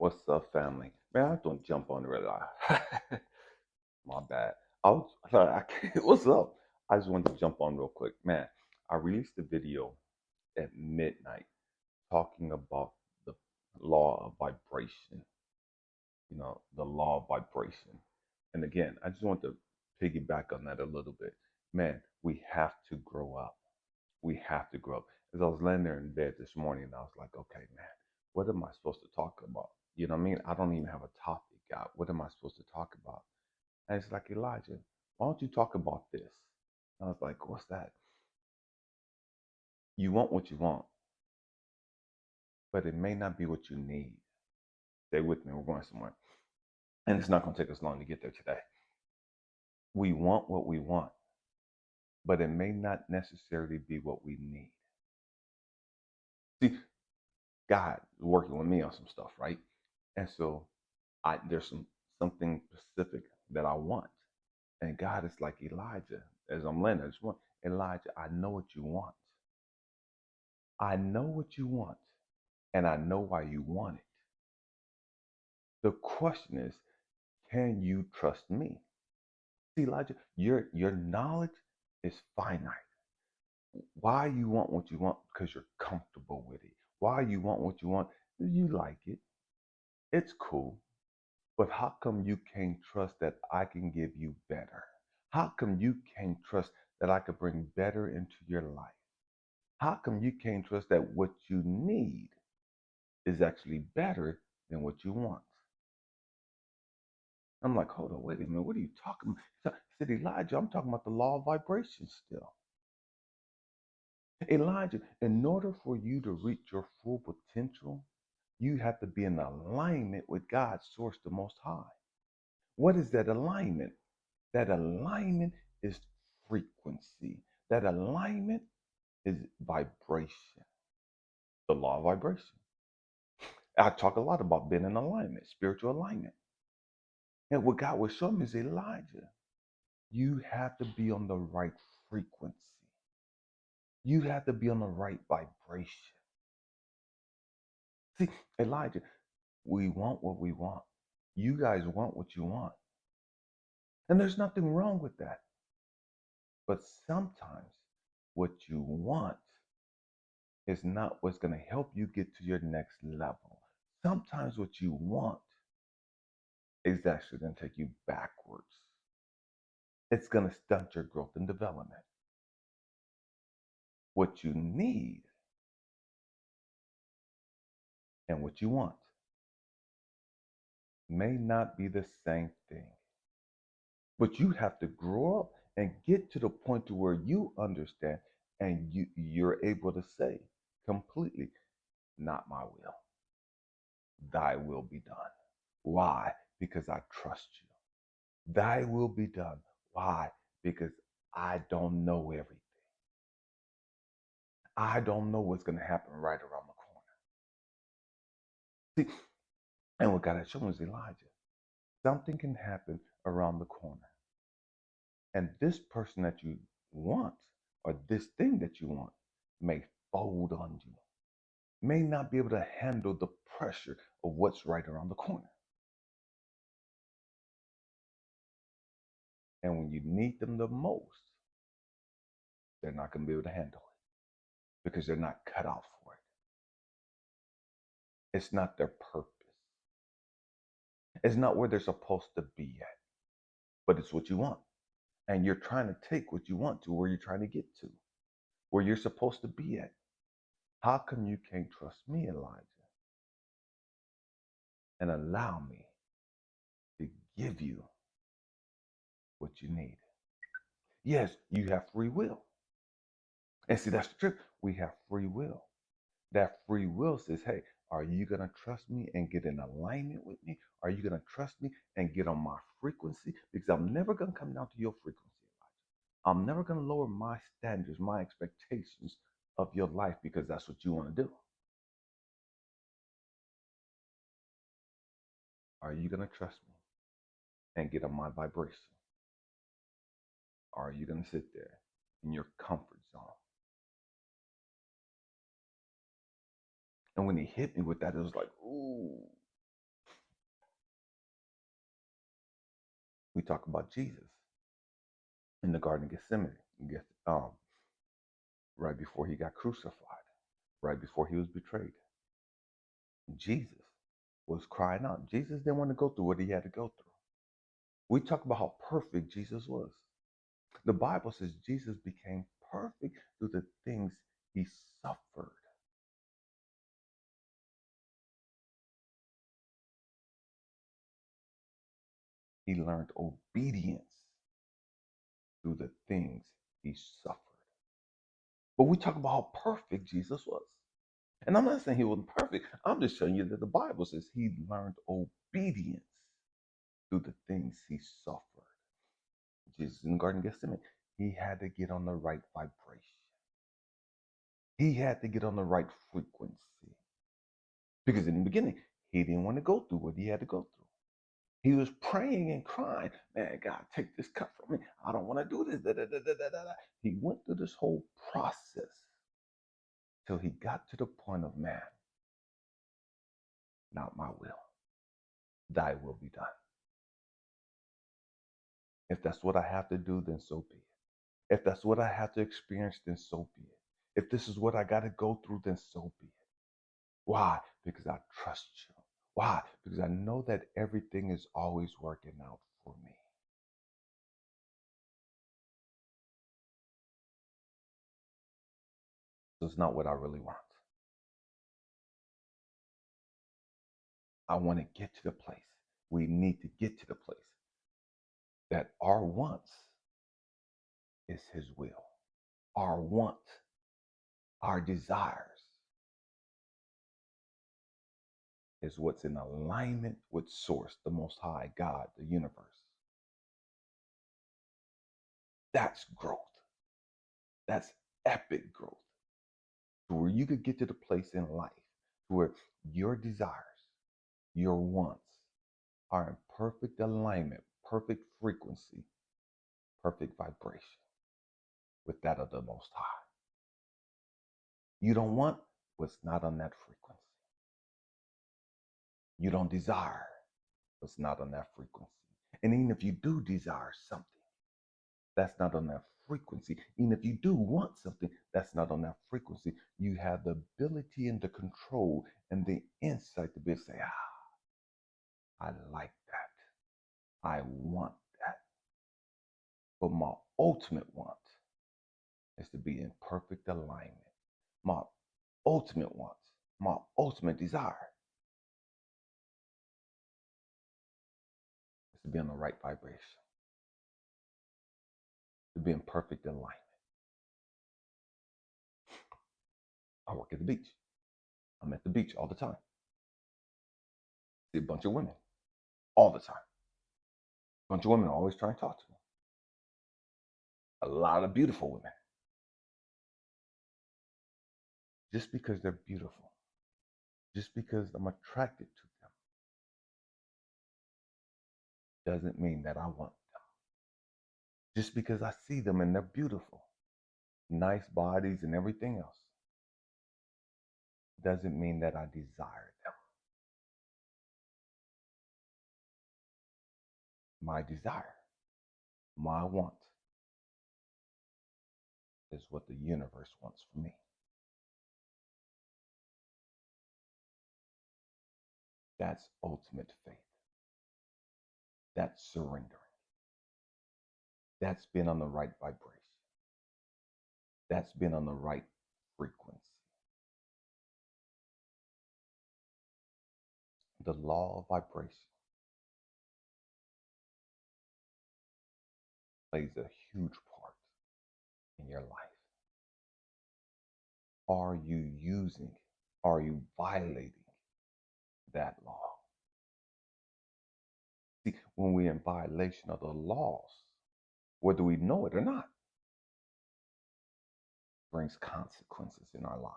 What's up, family? Man, I don't jump on the red eye. My bad. I was sorry. I can't, what's up? I just wanted to jump on real quick. Man, I released a video at midnight talking about the law of vibration. The law of vibration. And again, I just want to piggyback on that a little bit. Man, we have to grow up. We have to grow up. As I was laying there in bed this morning, I was like, okay, man, what am I supposed to talk about? You know what I mean? I don't even have a topic out. What am I supposed to talk about? And it's like, Elijah, why don't you talk about this? I was like, what's that? You want what you want, but it may not be what you need. Stay with me. We're going somewhere. And it's not going to take us long to get there today. We want what we want, but it may not necessarily be what we need. See, God is working with me on some stuff, right? And so there's something specific that I want. And God is like, Elijah, as I'm laying there, I just want, Elijah, I know what you want. I know what you want, and I know why you want it. The question is, can you trust me? See, Elijah, your knowledge is finite. Why you want what you want? Because you're comfortable with it. Why you want what you want? You like it. It's cool. But how come you can't trust that I can give you better? How come you can't trust that I could bring better into your life? How come you can't trust that what you need is actually better than what you want? I'm like, hold on, wait a minute. What are you talking about? He said, Elijah, I'm talking about the law of vibration still. Elijah, in order for you to reach your full potential, you have to be in alignment with God's source, the Most High. What is that alignment? That alignment is frequency. That alignment is vibration, the law of vibration. I talk a lot about being in alignment, spiritual alignment. And what God was showing me is, Elijah, you have to be on the right frequency. You have to be on the right vibration. See, Elijah, we want what we want. You guys want what you want. And there's nothing wrong with that. But sometimes what you want is not what's going to help you get to your next level. Sometimes what you want is actually going to take you backwards. It's going to stunt your growth and development. What you need and what you want may not be the same thing. But you have to grow up and get to the point to where you understand and you're able to say completely, not my will. Thy will be done. Why? Because I trust you. Thy will be done. Why? Because I don't know everything. I don't know what's going to happen right around the corner. See, and what God had shown was, Elijah, something can happen around the corner. And this person that you want, or this thing that you want, may fold on you, may not be able to handle the pressure of what's right around the corner. And when you need them the most, they're not going to be able to handle it because they're not cut out for it. It's not their purpose. It's not where they're supposed to be at, but it's what you want. And you're trying to take what you want to where you're trying to get to, where you're supposed to be at. How come you can't trust me, Elijah, and allow me to give you what you need? Yes, you have free will. And see, that's the trick. We have free will. That free will says, hey, are you going to trust me and get in alignment with me? Are you going to trust me and get on my frequency? Because I'm never going to come down to your frequency, Elijah. I'm never going to lower my standards, my expectations of your life because that's what you want to do. Are you going to trust me and get on my vibration? Or are you going to sit there in your comfort zone? And when he hit me with that, it was like, ooh, We talk about Jesus in the Garden of Gethsemane, right before he got crucified, right before he was betrayed. Jesus was crying out. Jesus didn't want to go through what he had to go through. We talk about how perfect Jesus was. The Bible says Jesus became perfect through the things he suffered. He learned obedience through the things he suffered. But we talk about how perfect Jesus was. And I'm not saying he wasn't perfect. I'm just showing you that the Bible says he learned obedience through the things he suffered. Jesus in the Garden of Gethsemane, he had to get on the right vibration. He had to get on the right frequency. Because in the beginning, he didn't want to go through what he had to go through. He was praying and crying, man, God, take this cup from me. I don't want to do this. Da, da, da, da, da, da. He went through this whole process till he got to the point of, man, not my will, thy will be done. If that's what I have to do, then so be it. If that's what I have to experience, then so be it. If this is what I got to go through, then so be it. Why? Because I trust you. Why? Because I know that everything is always working out for me. So it's not what I really want. I want to get to the place. We need to get to the place that our wants is his will. Our want, our desires is what's in alignment with Source, the Most High, God, the universe. That's growth. That's epic growth. To where you could get to the place in life where your desires, your wants are in perfect alignment, perfect frequency, perfect vibration with that of the Most High. You don't want what's not on that frequency. You don't desire what's not on that frequency. And even if you do desire something that's not on that frequency, even if you do want something that's not on that frequency, you have the ability and the control and the insight to be able to say, I like that. I want that. But my ultimate want is to be in perfect alignment. My ultimate want, my ultimate desire is to be on the right vibration, to be in perfect alignment. I work at the beach. I'm at the beach all the time. See a bunch of women all the time. A bunch of women always trying to talk to me. A lot of beautiful women. Just because they're beautiful, just because I'm attracted to them, doesn't mean that I want them. Just because I see them and they're beautiful, nice bodies and everything else, doesn't mean that I desire them. My desire, my want, is what the universe wants for me. That's ultimate faith. That's surrendering. That's been on the right vibration. That's been on the right frequency. The law of vibration plays a huge part in your life. Are you using, are you violating that law? See, when we're in violation of the laws, whether we know it or not, brings consequences in our lives.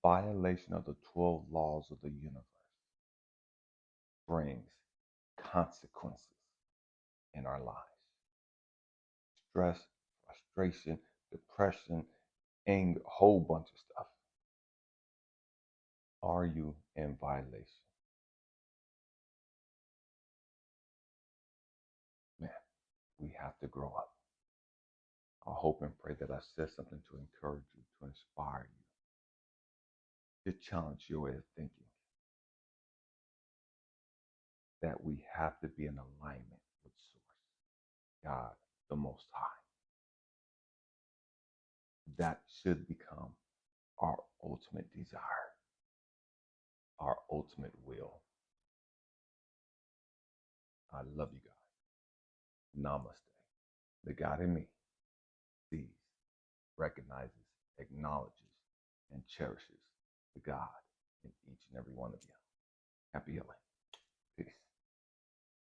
Violation of the 12 laws of the universe brings consequences in our lives. Stress, frustration, depression, anger, a whole bunch of stuff. Are you in violation? We have to grow up. I hope and pray that I said something to encourage you, to inspire you, to challenge your way of thinking. That we have to be in alignment with Source, God, the Most High. That should become our ultimate desire, our ultimate will. I love you guys. Namaste. The God in me sees, recognizes, acknowledges, and cherishes the God in each and every one of you. Happy healing. Peace.